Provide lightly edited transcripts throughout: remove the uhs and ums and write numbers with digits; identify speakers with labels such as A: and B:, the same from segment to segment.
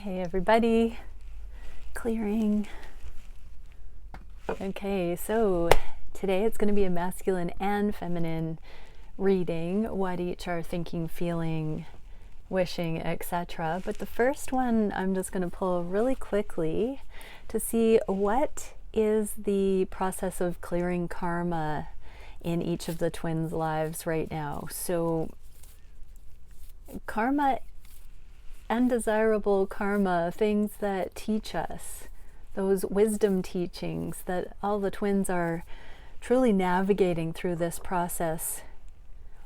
A: Hey everybody, clearing. Okay, so today it's going to be a masculine and feminine reading, what each are thinking, feeling, wishing, etc. But the first one I'm just going to pull really quickly to see what is the process of clearing karma in each of the twins' lives right now. So karma, undesirable karma, things that teach us, those wisdom teachings that all the twins are truly navigating through this process.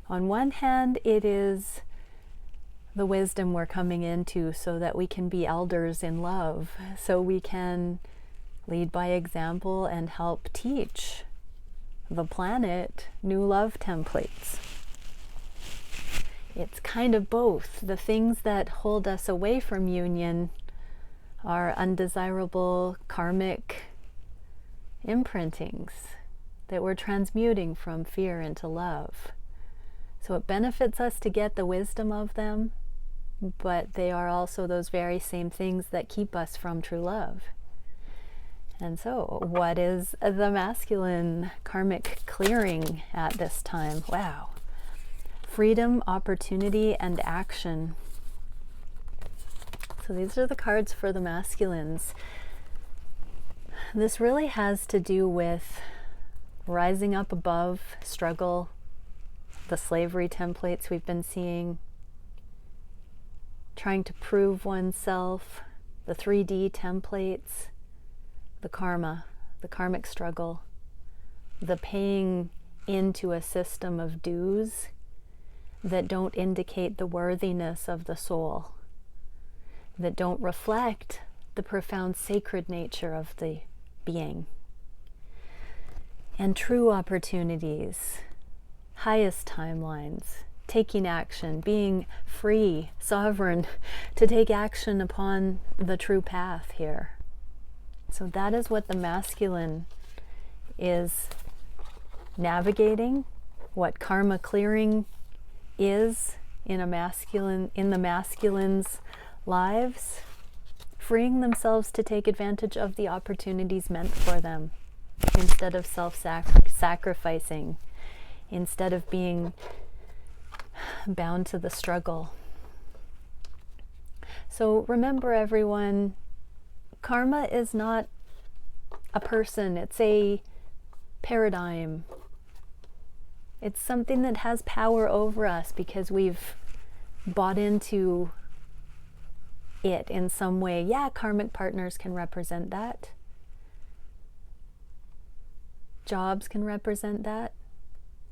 A: On one hand, it is the wisdom we're coming into so that we can be elders in love, so we can lead by example and help teach the planet new love templates. It's kind of both. The things that hold us away from union are undesirable karmic imprintings that we're transmuting from fear into love. So it benefits us to get the wisdom of them, but they are also those very same things that keep us from true love. And so, what is the masculine karmic clearing at this time? Wow. Freedom, opportunity, and action. So these are the cards for the masculines. This really has to do with rising up above struggle, the slavery templates we've been seeing, trying to prove oneself, the 3D templates, the karma, the karmic struggle, the paying into a system of dues that don't indicate the worthiness of the soul, that don't reflect the profound sacred nature of the being. And true opportunities, highest timelines, taking action, being free, sovereign, to take action upon the true path here. So that is what the masculine is navigating, what karma clearing is in the masculine's lives, freeing themselves to take advantage of the opportunities meant for them instead of self-sacrificing, instead of being bound to the struggle. So remember, everyone, karma is not a person, it's a paradigm. It's something that has power over us because we've bought into it in some way. Yeah, karmic partners can represent that. Jobs can represent that.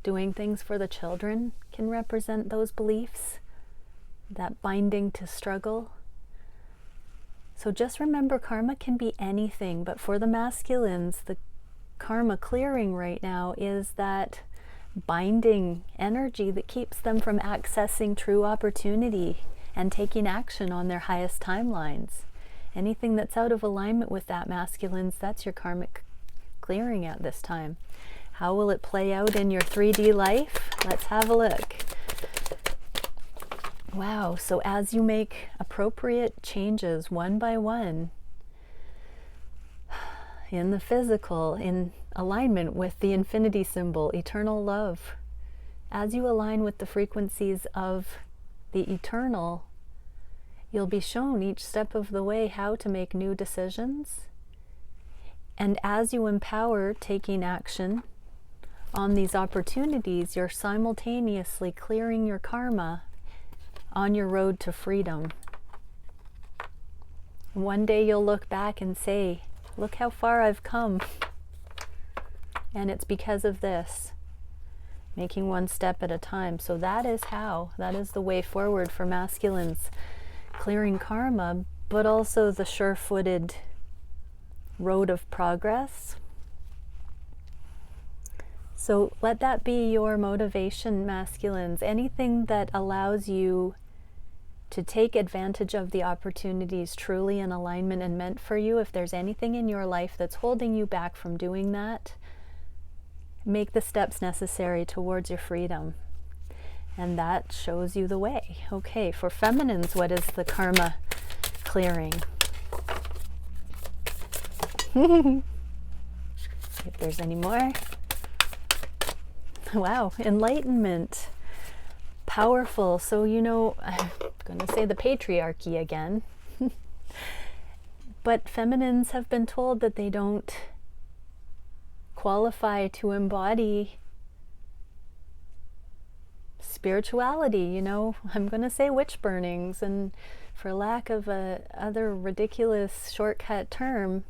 A: Doing things for the children can represent those beliefs, that binding to struggle. So just remember, karma can be anything, but for the masculines, the karma clearing right now is that binding energy that keeps them from accessing true opportunity and taking action on their highest timelines. Anything that's out of alignment with that, masculines, that's your karmic clearing at this time. How will it play out in your 3D life? Let's have a look. Wow, so as you make appropriate changes one by one in the physical, in alignment with the infinity symbol, eternal love, as you align with the frequencies of the eternal, you'll be shown each step of the way how to make new decisions. And as you empower taking action on these opportunities, you're simultaneously clearing your karma on your road to freedom. One day you'll look back and say, look how far I've come. And it's because of this, making one step at a time. So that is the way forward for masculines, clearing karma, but also the sure-footed road of progress. So let that be your motivation, masculines. Anything that allows you to take advantage of the opportunities truly in alignment and meant for you. If there's anything in your life that's holding you back from doing that, make the steps necessary towards your freedom. And that shows you the way. Okay, for feminines, what is the karma clearing. If there's any more. Wow, enlightenment. Powerful. So, you know, I'm going to say the patriarchy again. But feminines have been told that they don't qualify to embody spirituality, you know. I'm going to say witch burnings, and for lack of a other ridiculous shortcut term,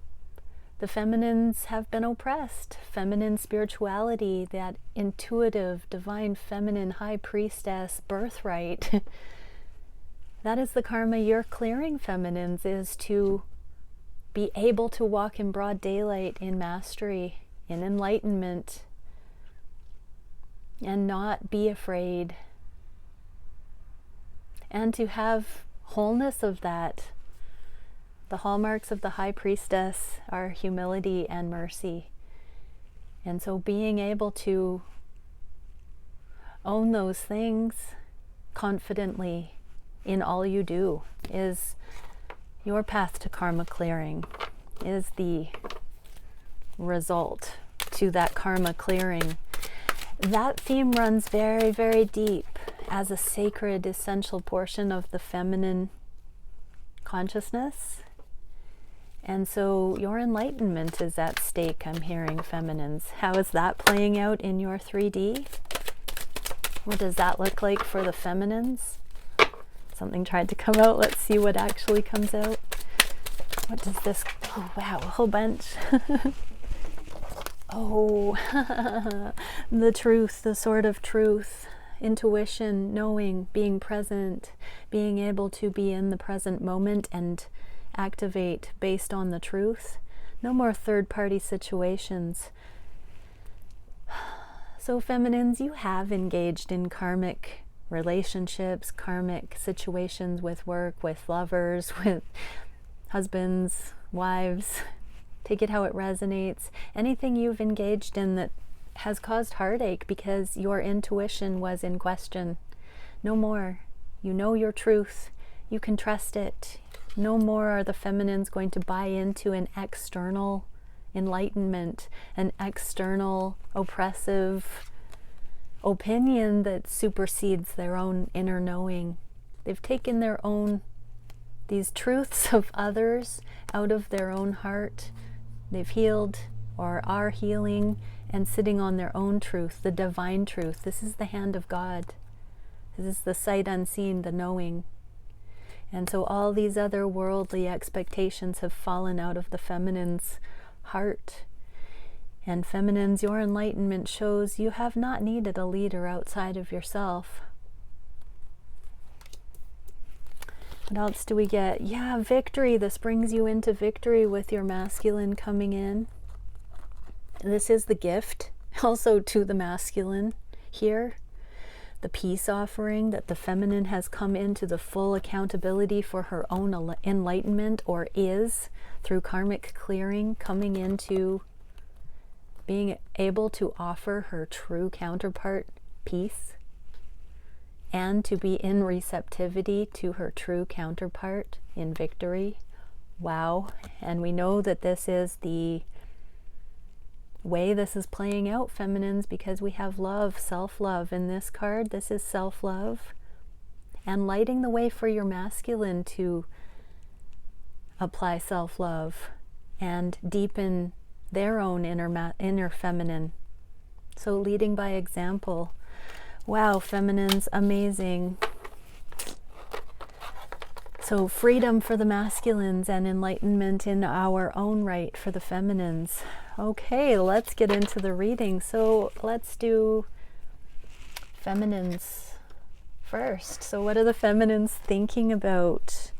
A: the feminines have been oppressed. Feminine spirituality, that intuitive, divine, feminine, high priestess birthright, that is the karma you're clearing, feminines, is to be able to walk in broad daylight, in mastery, in enlightenment, and not be afraid, and to have wholeness of that. The hallmarks of the high priestess are humility and mercy. And so being able to own those things confidently in all you do is your path to karma clearing, is the result to that karma clearing. That theme runs very, very deep as a sacred, essential portion of the feminine consciousness. And so your enlightenment is at stake, I'm hearing, feminines. How is that playing out in your 3D? What does that look like for the feminines? Something tried to come out. Let's see what actually comes out. What does this... Oh, wow, a whole bunch. Oh, the truth, the sword of truth, intuition, knowing, being present, being able to be in the present moment and activate based on the truth. No more third-party situations. So feminines, you have engaged in karmic relationships, karmic situations with work, with lovers, with husbands, wives. Take it how it resonates. Anything you've engaged in that has caused heartache because your intuition was in question. No more. You know your truth. You can trust it. No more are the feminines going to buy into an external enlightenment, an external oppressive opinion that supersedes their own inner knowing. They've taken their own, these truths of others out of their own heart. They've healed or are healing and sitting on their own truth, the divine truth. This is the hand of God. This is the sight unseen, the knowing. And so all these other worldly expectations have fallen out of the feminine's heart. And feminines, your enlightenment shows you have not needed a leader outside of yourself. What else do we get? Yeah, victory. This brings you into victory with your masculine coming in. This is the gift also to the masculine here. The peace offering that the feminine has come into the full accountability for her own enlightenment, or is through karmic clearing, coming into being able to offer her true counterpart peace, and to be in receptivity to her true counterpart in victory. Wow. And we know that this is the way this is playing out, feminines, because we have love, self-love in this card. This is self-love, and lighting the way for your masculine to apply self-love and deepen their own inner feminine. So leading by example. Wow, feminines, amazing. So freedom for the masculines and enlightenment in our own right for the feminines. Okay, let's get into the reading. So let's do feminines first. So what are the feminines thinking about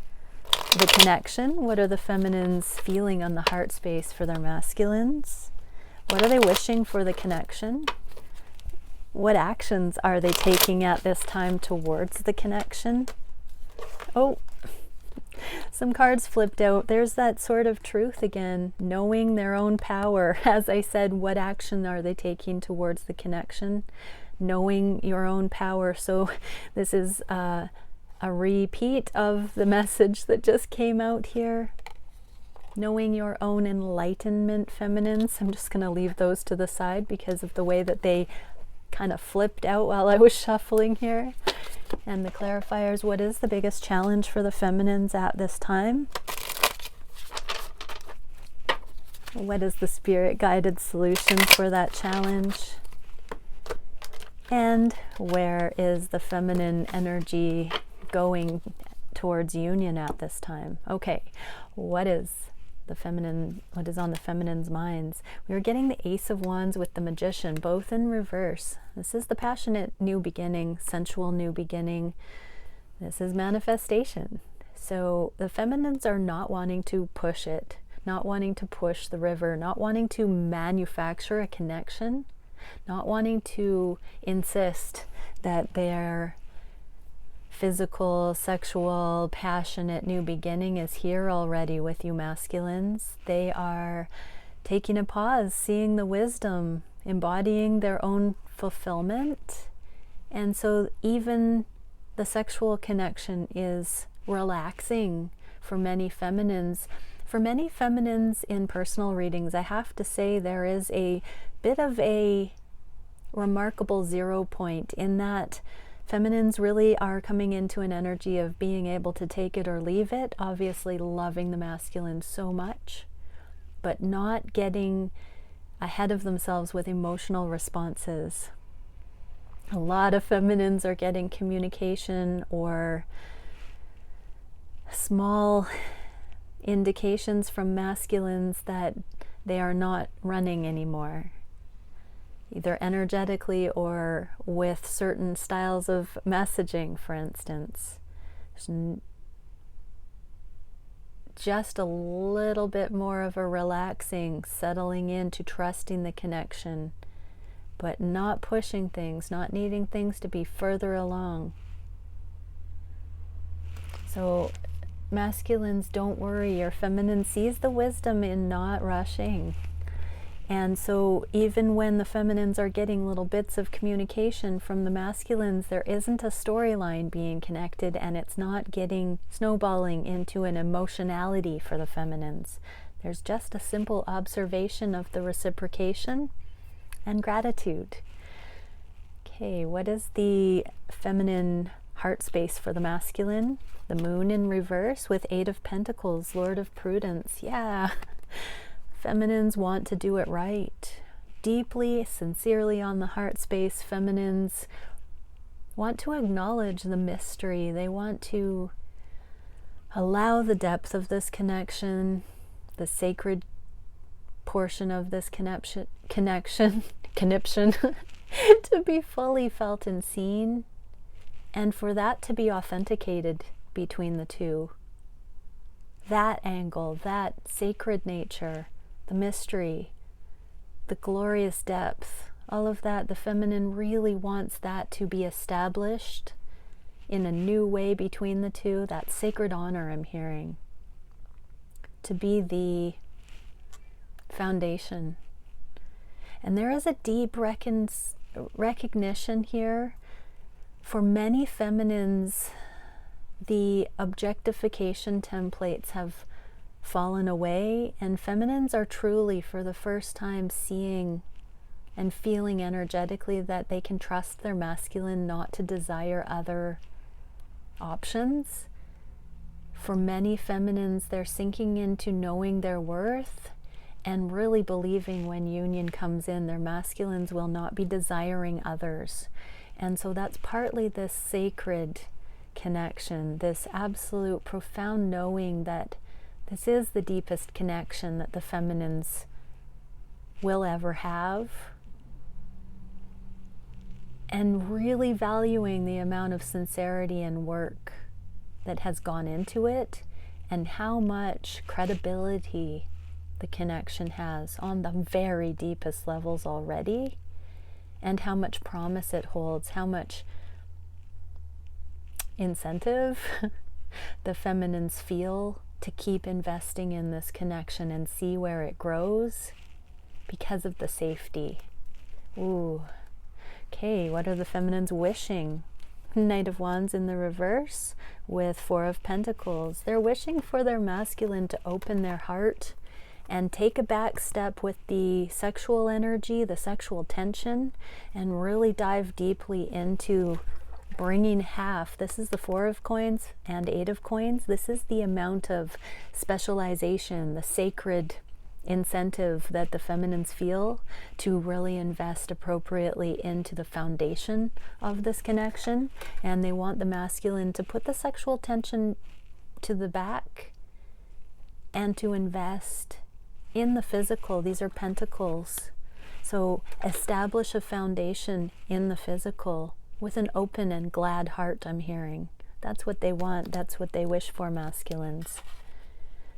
A: the connection? What are the feminines feeling on the heart space for their masculines? What are they wishing for the connection? What actions are they taking at this time towards the connection? Oh, some cards flipped out. There's that sort of truth again, knowing their own power. As I said, what action are they taking towards the connection? Knowing your own power. So this is a repeat of the message that just came out here. Knowing your own enlightenment, feminines. I'm just going to leave those to the side because of the way that they kind of flipped out while I was shuffling here. And the clarifiers, what is the biggest challenge for the feminines at this time? What is the spirit-guided solution for that challenge? And where is the feminine energy going towards union at this time? Okay, what is the feminine, what is on the feminine's minds? We are getting the Ace of Wands with the Magician, both in reverse. This is the passionate new beginning, sensual new beginning. This is manifestation. So the feminines are not wanting to push it, not wanting to push the river, not wanting to manufacture a connection, not wanting to insist that their physical, sexual, passionate new beginning is here already with you masculines. They are taking a pause, seeing the wisdom, embodying their own fulfillment. And so even the sexual connection is relaxing for many feminines. For many feminines in personal readings, I have to say there is a bit of a remarkable 0 point in that feminines really are coming into an energy of being able to take it or leave it, obviously loving the masculine so much, but not getting ahead of themselves with emotional responses. A lot of feminines are getting communication or small indications from masculines that they are not running anymore, either energetically or with certain styles of messaging, for instance. There's just a little bit more of a relaxing, settling into trusting the connection, but not pushing things, not needing things to be further along. So masculines, don't worry, your feminine sees the wisdom in not rushing. And so even when the feminines are getting little bits of communication from the masculines, there isn't a storyline being connected, and it's not getting snowballing into an emotionality for the feminines. There's just a simple observation of the reciprocation and gratitude. Okay, what is the feminine heart space for the masculine? The Moon in reverse with 8 of Pentacles, Lord of Prudence. Yeah. Feminines want to do it right. Deeply, sincerely on the heart space, feminines want to acknowledge the mystery. They want to allow the depth of this connection, the sacred portion of this connection to be fully felt and seen, and for that to be authenticated between the two. That angle, that sacred nature, the mystery, the glorious depth, all of that, the feminine really wants that to be established in a new way between the two, that sacred honor I'm hearing, to be the foundation. And there is a deep recognition here. For many feminines, the objectification templates have fallen away, and feminines are truly, for the first time, seeing and feeling energetically that they can trust their masculine not to desire other options. For many feminines, they're sinking into knowing their worth and really believing when union comes in, their masculines will not be desiring others. And so that's partly this sacred connection, this absolute profound knowing that this is the deepest connection that the feminines will ever have, and really valuing the amount of sincerity and work that has gone into it, and how much credibility the connection has on the very deepest levels already, and how much promise it holds, how much incentive the feminines feel to keep investing in this connection and see where it grows because of the safety. Ooh. Okay, what are the feminines wishing Knight of Wands in the reverse with Four of Pentacles. They're wishing for their masculine to open their heart and take a back step with the sexual energy, the sexual tension, and really dive deeply into bringing half. This is the Four of Coins and Eight of Coins. This is the amount of specialization, the sacred incentive that the feminines feel to really invest appropriately into the foundation of this connection. And they want the masculine to put the sexual tension to the back and to invest in the physical. These are pentacles. So establish a foundation in the physical with an open and glad heart, I'm hearing. That's what they want. That's what they wish for, masculines.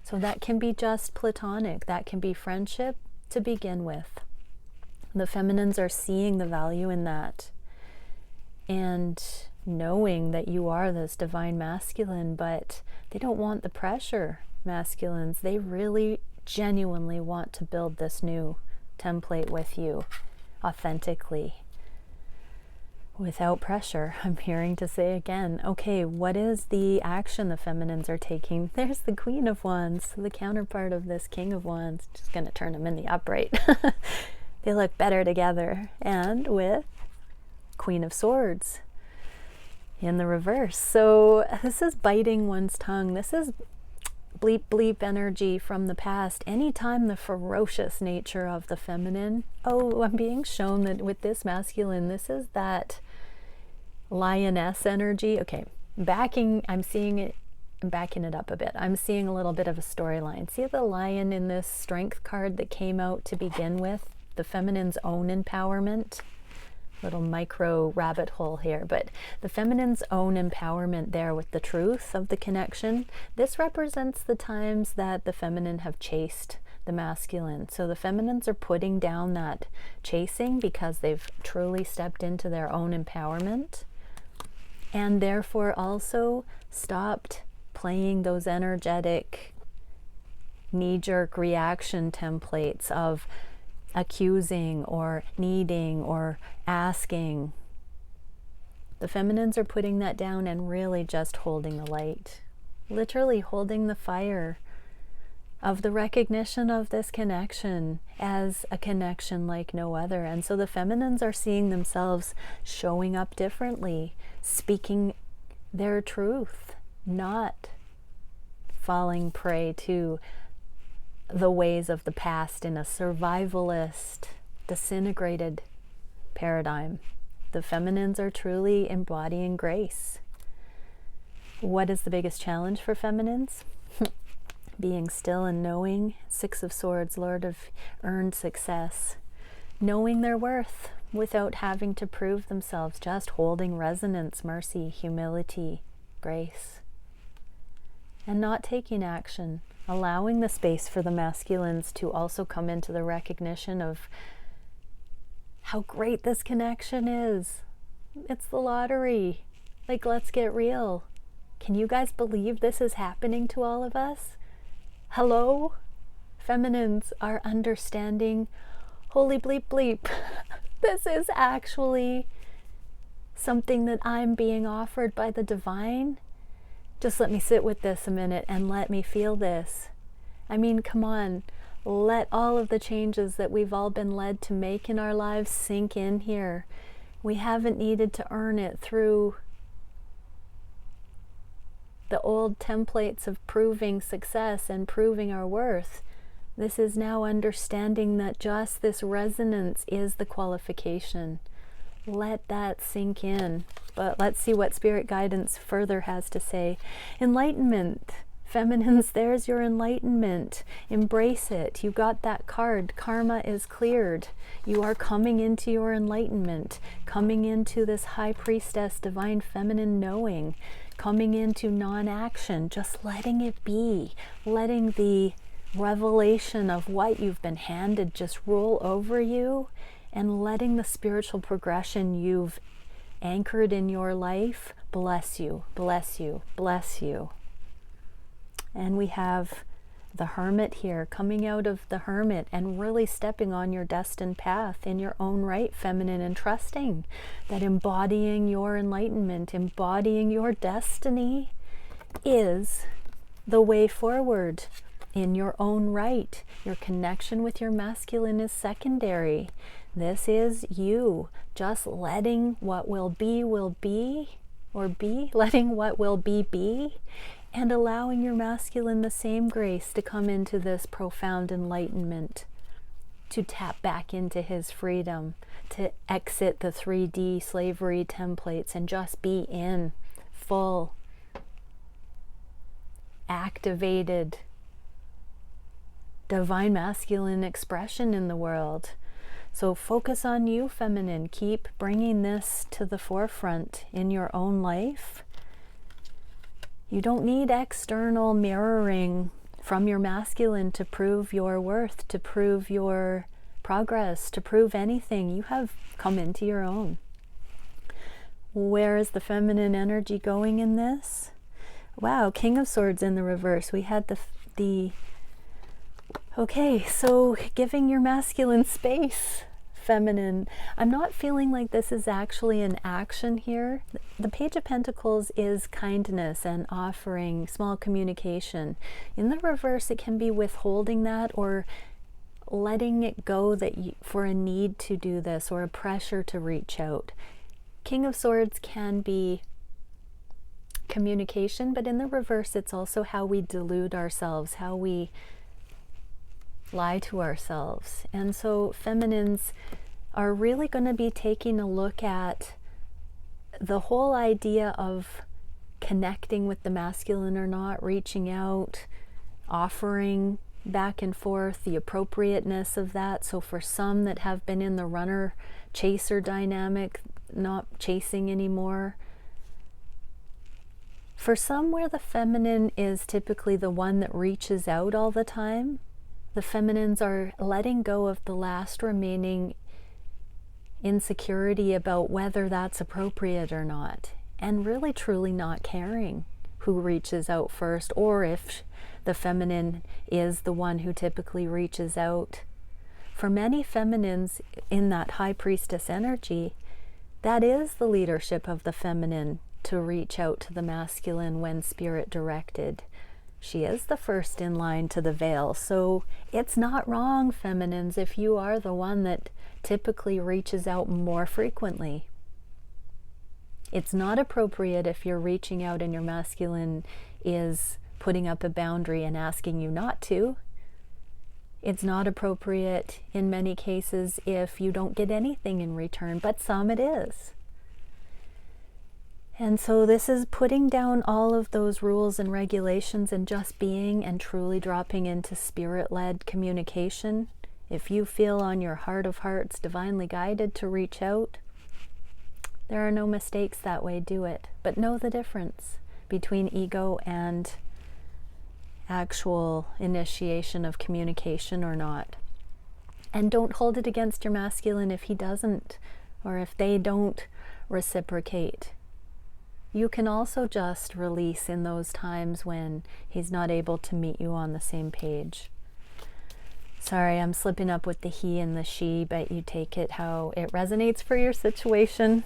A: So that can be just platonic. That can be friendship to begin with. The feminines are seeing the value in that and knowing that you are this divine masculine, but they don't want the pressure, masculines. They really genuinely want to build this new template with you authentically, without pressure. I'm hearing to say again, okay, what is the action the feminines are taking? There's the Queen of Wands, the counterpart of this King of Wands. Just going to turn them in the upright. They look better together. And with Queen of Swords in the reverse. So this is biting one's tongue. This is bleep bleep energy from the past. Anytime the ferocious nature of the feminine, oh, I'm being shown that with this masculine, this is that lioness energy. Okay, I'm seeing it, I'm backing it up a bit. I'm seeing a little bit of a storyline. See the lion in this strength card that came out to begin with? The feminine's own empowerment. Little micro rabbit hole here, but the feminine's own empowerment there with the truth of the connection. This represents the times that the feminine have chased the masculine. So the feminines are putting down that chasing because they've truly stepped into their own empowerment, and therefore also stopped playing those energetic knee-jerk reaction templates of accusing or needing or asking. The feminines are putting that down and really just holding the light, literally holding the fire of the recognition of this connection as a connection like no other. And so the feminines are seeing themselves showing up differently, speaking their truth, not falling prey to the ways of the past in a survivalist, disintegrated paradigm. The feminines are truly embodying grace. What is the biggest challenge for feminines? Being still and knowing. Six of Swords, Lord of earned success. Knowing their worth without having to prove themselves, just holding resonance, mercy, humility, grace. And not taking action. Allowing the space for the masculines to also come into the recognition of how great this connection is. It's the lottery. Like, let's get real. Can you guys believe this is happening to all of us? Hello? Feminines are understanding. Holy bleep bleep. This is actually something that I'm being offered by the divine. Just let me sit with this a minute and let me feel this. I mean, come on. Let all of the changes that we've all been led to make in our lives sink in here. We haven't needed to earn it through the old templates of proving success and proving our worth. This is now understanding that just this resonance is the qualification. Let that sink in. But let's see what spirit guidance further has to say. Enlightenment. Feminines, there's your enlightenment. Embrace it. You got that card. Karma is cleared. You are coming into your enlightenment, coming into this high priestess, divine feminine knowing, coming into non-action, just letting it be, letting the revelation of what you've been handed just roll over you, and letting the spiritual progression you've anchored in your life bless you, bless you, bless you. And we have the hermit here, coming out of the hermit and really stepping on your destined path in your own right, feminine, and trusting that embodying your enlightenment, embodying your destiny is the way forward in your own right. Your connection with your masculine is secondary. This is you just letting what will be, or be, letting what will be, and allowing your masculine the same grace to come into this profound enlightenment, to tap back into his freedom, to exit the 3D slavery templates and just be in full, activated, divine masculine expression in the world. So focus on you, feminine. Keep bringing this to the forefront in your own life. You don't need external mirroring from your masculine to prove your worth, to prove your progress, to prove anything. You have come into your own. Where is the feminine energy going in this? Wow, King of Swords in the reverse. We had the okay, so giving your masculine space, feminine. I'm not feeling like this is actually an action here. The Page of Pentacles is kindness and offering, small communication. In the reverse, it can be withholding that or letting it go that for a need to do this or a pressure to reach out. King of Swords can be communication, but in the reverse, it's also how we delude ourselves, how we lie to ourselves. And so feminines are really going to be taking a look at the whole idea of connecting with the masculine or not, reaching out, offering back and forth, the appropriateness of that. So for some that have been in the runner chaser dynamic, not chasing anymore, for some where the feminine is typically the one that reaches out all the time, the feminines are letting go of the last remaining insecurity about whether that's appropriate or not, and really truly not caring who reaches out first, or if the feminine is the one who typically reaches out. For many feminines in that high priestess energy, that is the leadership of the feminine, to reach out to the masculine when spirit directed. She is the first in line to the veil. So it's not wrong, feminines, if you are the one that typically reaches out more frequently. It's not appropriate if you're reaching out and your masculine is putting up a boundary and asking you not to. It's not appropriate in many cases if you don't get anything in return, but some it is. And so this is putting down all of those rules and regulations and just being and truly dropping into spirit-led communication. If you feel on your heart of hearts divinely guided to reach out, there are no mistakes that way, do it. But know the difference between ego and actual initiation of communication or not. And don't hold it against your masculine if he doesn't, or if they don't reciprocate. You can also just release in those times when he's not able to meet you on the same page. Sorry, I'm slipping up with the he and the she, but you take it how it resonates for your situation.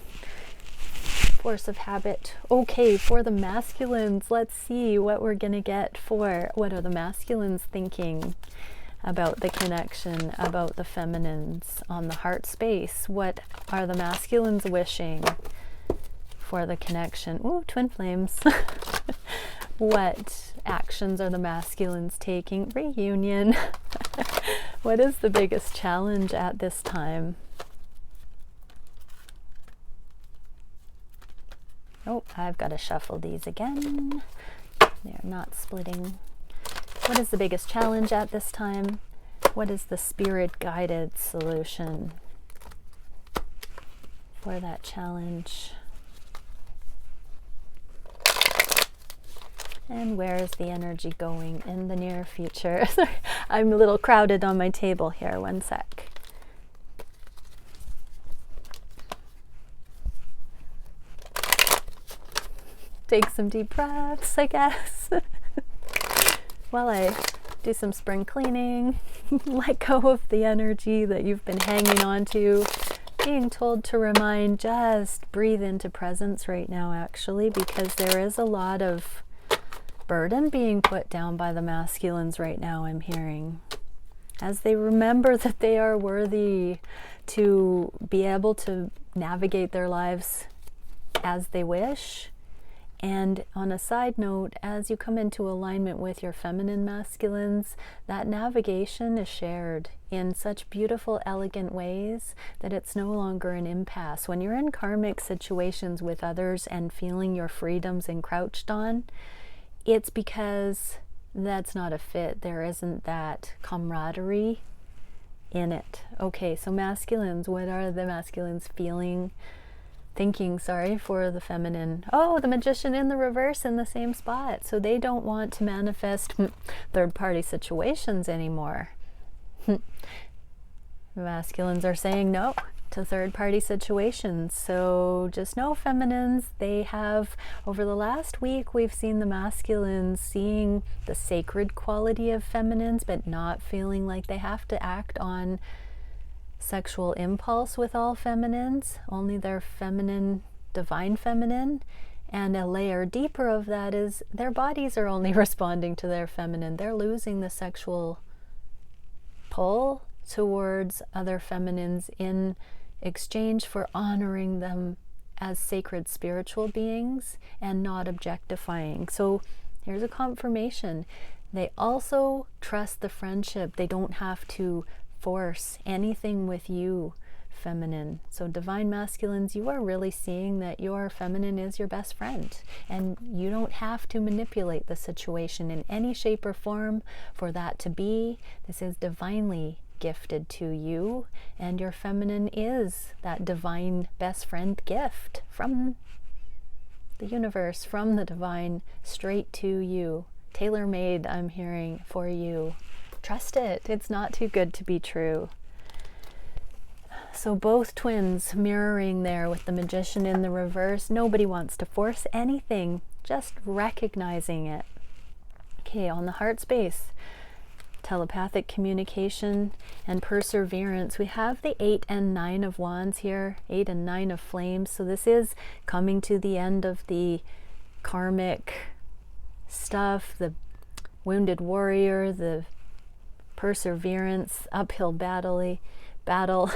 A: Force of habit. Okay, for the masculines, let's see what we're going to get for what are the masculines thinking about the connection, about the feminines on the heart space. What are the masculines wishing for the connection? Ooh, twin flames. What actions are the masculines taking? Reunion. What is the biggest challenge at this time? Oh, I've got to shuffle these again. They're not splitting. What is the biggest challenge at this time? What is the spirit-guided solution for that challenge? And where is the energy going in the near future? Sorry, I'm a little crowded on my table here. One sec. Take some deep breaths, I guess, while I do some spring cleaning, let go of the energy that you've been hanging on to. Being told to remind, just breathe into presence right now, actually, because there is a lot of burden being put down by the masculines right now, I'm hearing. As they remember that they are worthy to be able to navigate their lives as they wish. And on a side note, as you come into alignment with your feminine masculines, that navigation is shared in such beautiful, elegant ways that it's no longer an impasse. When you're in karmic situations with others and feeling your freedoms encroached on, it's because that's not a fit. There isn't that camaraderie in it. Okay, so masculines, what are the masculines thinking, for the feminine? Oh, the Magician in the reverse in the same spot. So they don't want to manifest third-party situations anymore. The masculines are saying no to third-party situations. So just know, feminines, they have, over the last week, we've seen the masculines seeing the sacred quality of feminines, but not feeling like they have to act on sexual impulse with all feminines, only their feminine, divine feminine. And a layer deeper of that is their bodies are only responding to their feminine. They're losing the sexual pull towards other feminines in exchange for honoring them as sacred spiritual beings and not objectifying. So here's a confirmation. They also trust the friendship. They don't have to force anything with you, feminine. So divine masculines, you are really seeing that your feminine is your best friend, and you don't have to manipulate the situation in any shape or form for that to be. This is divinely gifted to you, and your feminine is that divine best friend gift from the universe, from the divine, straight to you, tailor-made, I'm hearing, for you. Trust it. It's not too good to be true. So both twins mirroring there with the Magician in the reverse. Nobody wants to force anything, just recognizing it. Okay, on the heart space, telepathic communication and perseverance. We have the 8 and 9 of wands here, 8 and 9 of flames. So this is coming to the end of the karmic stuff, the wounded warrior, the perseverance, uphill battle,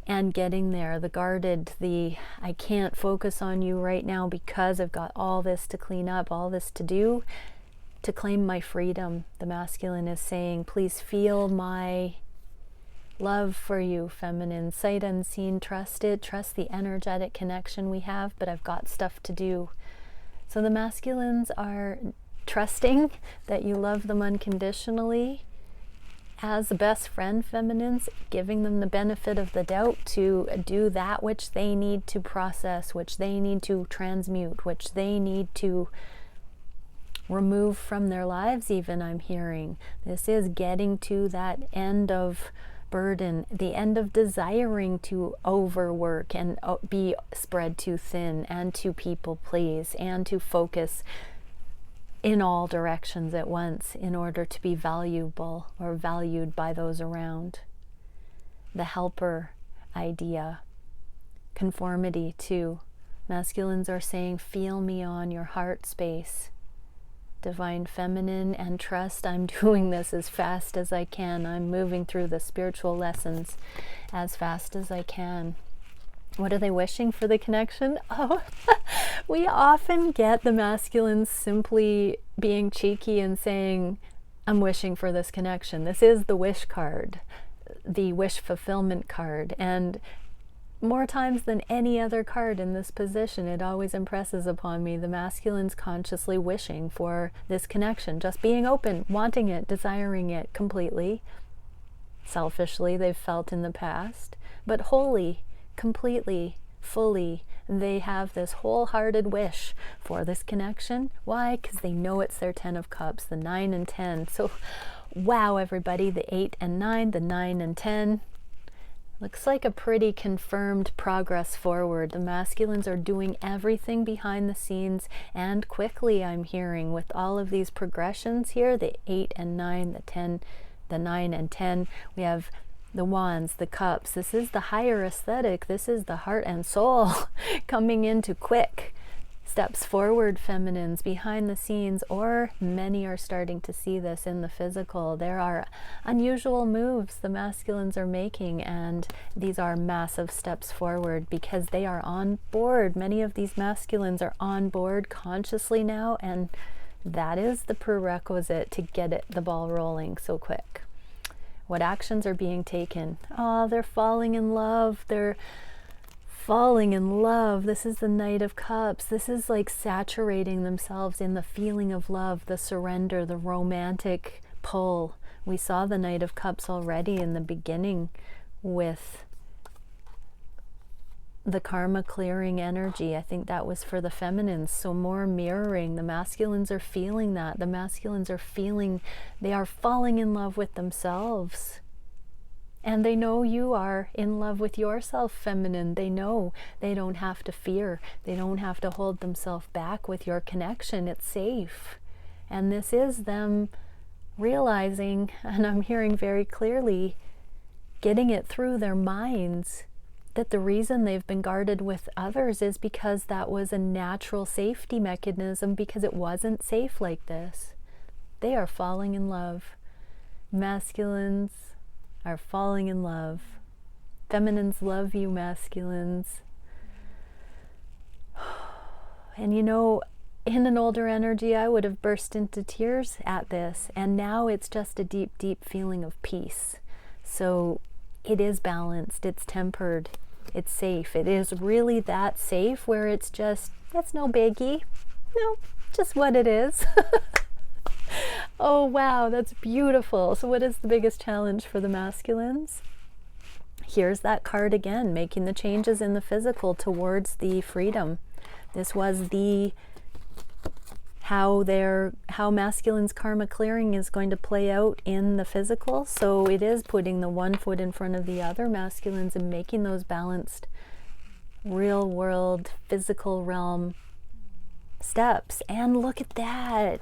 A: and getting there, the guarded, the I can't focus on you right now because I've got all this to clean up, all this to do, to claim my freedom. The masculine is saying, please feel my love for you, feminine. Sight unseen, trust it, trust the energetic connection we have, but I've got stuff to do. So the masculines are trusting that you love them unconditionally. As the best friend, feminines, giving them the benefit of the doubt to do that which they need to process, which they need to transmute, which they need to remove from their lives even, I'm hearing. This is getting to that end of burden, the end of desiring to overwork and be spread too thin and to people please and to focus in all directions at once in order to be valuable or valued by those around. The helper idea, conformity too. Masculines are saying, feel me on your heart space. Divine feminine, and trust I'm doing this as fast as I can. I'm moving through the spiritual lessons as fast as I can. What are they wishing for the connection? Oh, we often get the masculines simply being cheeky and saying, I'm wishing for this connection. This is the wish card, the wish fulfillment card. And more times than any other card in this position, it always impresses upon me the masculines consciously wishing for this connection, just being open, wanting it, desiring it completely. Selfishly, they've felt in the past, but wholly, completely, fully, they have this wholehearted wish for this connection. Why? Because they know it's their 10 of Cups, the 9 and 10. So, wow, everybody, the 8 and 9, the 9 and 10. Looks like a pretty confirmed progress forward. The masculines are doing everything behind the scenes and quickly, I'm hearing, with all of these progressions here, the 8 and 9, the 10, the 9 and 10. We have the wands, the cups. This is the higher aesthetic. This is the heart and soul coming into quick steps forward, feminines, behind the scenes, or many are starting to see this in the physical. There are unusual moves the masculines are making, and these are massive steps forward because they are on board. Many of these masculines are on board consciously now, and that is the prerequisite to get the ball rolling so quick. What actions are being taken? Oh, they're falling in love. They're falling in love. This is the Knight of Cups. This is like saturating themselves in the feeling of love, the surrender, the romantic pull. We saw the Knight of Cups already in the beginning with the karma clearing energy. I think that was for the feminines. So more mirroring. The masculines are feeling that. The masculines are feeling they are falling in love with themselves. And they know you are in love with yourself, feminine. They know they don't have to fear. They don't have to hold themselves back with your connection. It's safe. And this is them realizing, and I'm hearing very clearly, getting it through their minds, that the reason they've been guarded with others is because that was a natural safety mechanism, because it wasn't safe like this. They are falling in love. Masculines are falling in love. Feminines love you, masculines. And you know, in an older energy, I would have burst into tears at this. And now it's just a deep, deep feeling of peace. So it is balanced, it's tempered, it's safe. It is really that safe where it's just, it's no biggie. No, just what it is. Oh, wow, that's beautiful. So what is the biggest challenge for the masculines? Here's that card again, making the changes in the physical towards the freedom. This was the how masculine's karma clearing is going to play out in the physical. So it is putting the one foot in front of the other, masculines, and making those balanced real world physical realm steps. And look at that.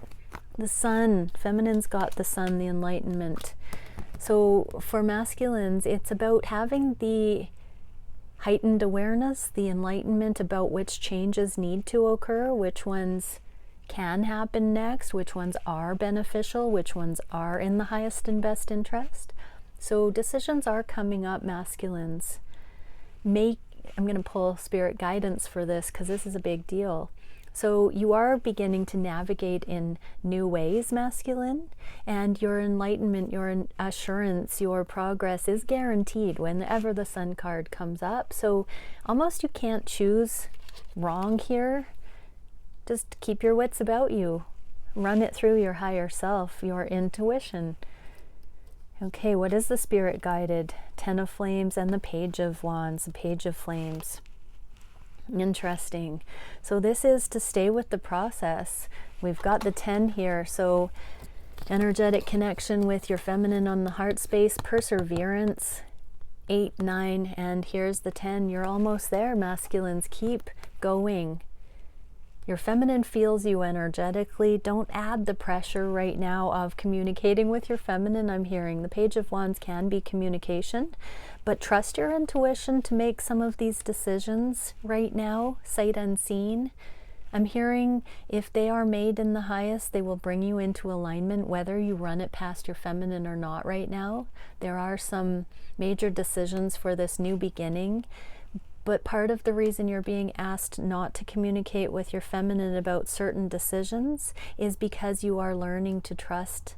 A: The sun, feminine's got the sun, the enlightenment. So for masculines, it's about having the heightened awareness, the enlightenment about which changes need to occur, which ones can happen next, which ones are beneficial, which ones are in the highest and best interest. So decisions are coming up, masculines. I'm going to pull spirit guidance for this because this is a big deal. So you are beginning to navigate in new ways, masculine, and your enlightenment, your assurance, your progress is guaranteed whenever the sun card comes up. So almost you can't choose wrong here. Just keep your wits about you. Run it through your higher self, your intuition. Okay, what is the spirit guided? 10 of Flames and the Page of Wands, the Page of Flames. Interesting. So this is to stay with the process. We've got the 10 here. So energetic connection with your feminine on the heart space, perseverance, 8, 9, and here's the 10. You're almost there, masculines. Keep going. Your feminine feels you energetically. Don't add the pressure right now of communicating with your feminine. I'm hearing the Page of Wands can be communication, but trust your intuition to make some of these decisions right now, sight unseen. I'm hearing if they are made in the highest, they will bring you into alignment, whether you run it past your feminine or not right now. There are some major decisions for this new beginning. But part of the reason you're being asked not to communicate with your feminine about certain decisions is because you are learning to trust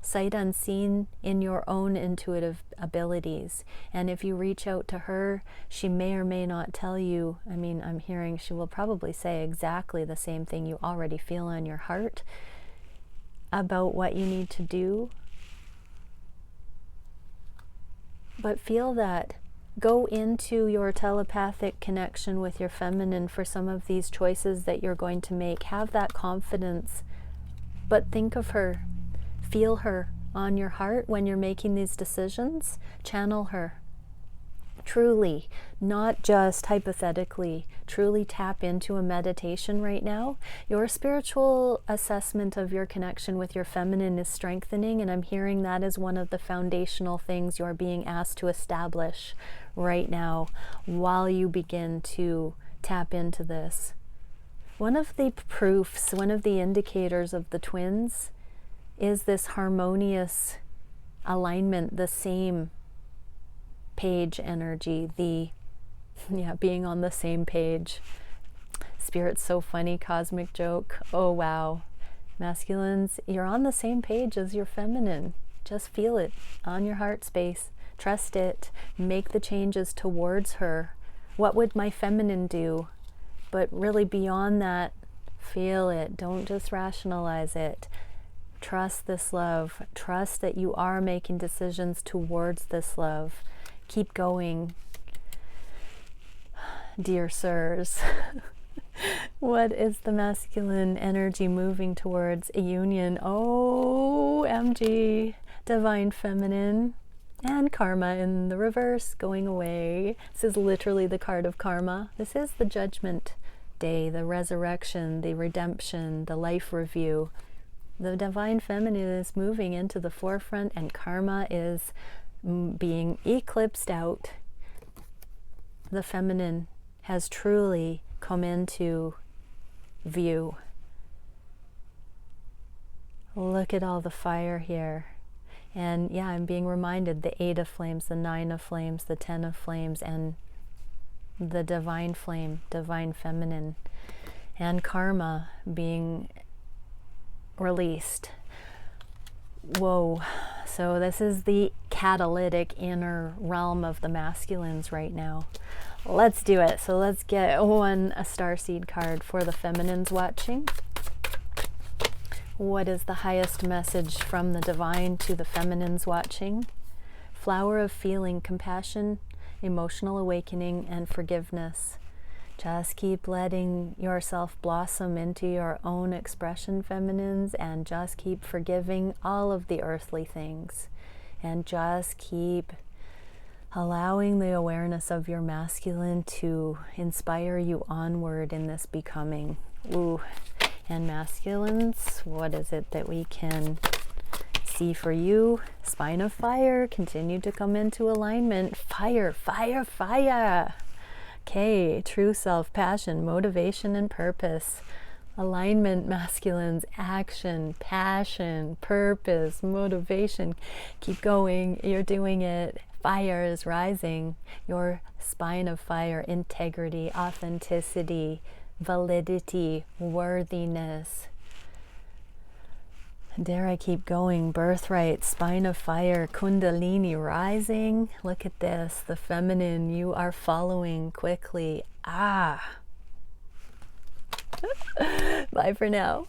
A: sight unseen in your own intuitive abilities. And if you reach out to her, she may or may not tell you. I mean, I'm hearing she will probably say exactly the same thing you already feel in your heart about what you need to do. But feel that. Go into your telepathic connection with your feminine for some of these choices that you're going to make. Have that confidence, but think of her. Feel her on your heart when you're making these decisions. Channel her. Truly, not just hypothetically, truly tap into a meditation right now. Your spiritual assessment of your connection with your feminine is strengthening, and I'm hearing that is one of the foundational things you're being asked to establish right now while you begin to tap into this. One of the proofs, one of the indicators of the twins is this harmonious alignment, the same page energy, being on the same page. Spirit's so funny, cosmic joke. Oh wow. Masculines, you're on the same page as your feminine. Just feel it on your heart space. Trust it. Make the changes towards her. What would my feminine do? But really beyond that, feel it. Don't just rationalize it. Trust this love. Trust that you are making decisions towards this love. Keep going, dear sirs. What is the masculine energy moving towards? A union. OMG. Divine feminine. And karma in the reverse, going away. This is literally the card of karma. This is the judgment day, the resurrection, the redemption, the life review. The divine feminine is moving into the forefront, and karma is being eclipsed out. The feminine has truly come into view. Look at all the fire here. And yeah, I'm being reminded the 8 of flames, the 9 of flames, the 10 of flames, and the divine flame, divine feminine, and karma being released. Whoa. So this is the catalytic inner realm of the masculines right now. Let's do it. So let's get a starseed card for the feminines watching. What is the highest message from the divine to the feminines watching? Flower of feeling, compassion, emotional awakening, and forgiveness. Just keep letting yourself blossom into your own expression, feminines, and just keep forgiving all of the earthly things. And just keep allowing the awareness of your masculine to inspire you onward in this becoming. Ooh. And masculines, what is it that we can see for you? Spine of fire, continue to come into alignment. Fire, fire, fire. Okay, true self, passion, motivation, and purpose. Alignment, masculines, action, passion, purpose, motivation. Keep going, you're doing it. Fire is rising. Your spine of fire, integrity, authenticity, validity, worthiness. Dare I keep going? Birthright, spine of fire, kundalini rising. Look at this, the feminine, you are following quickly. Bye for now.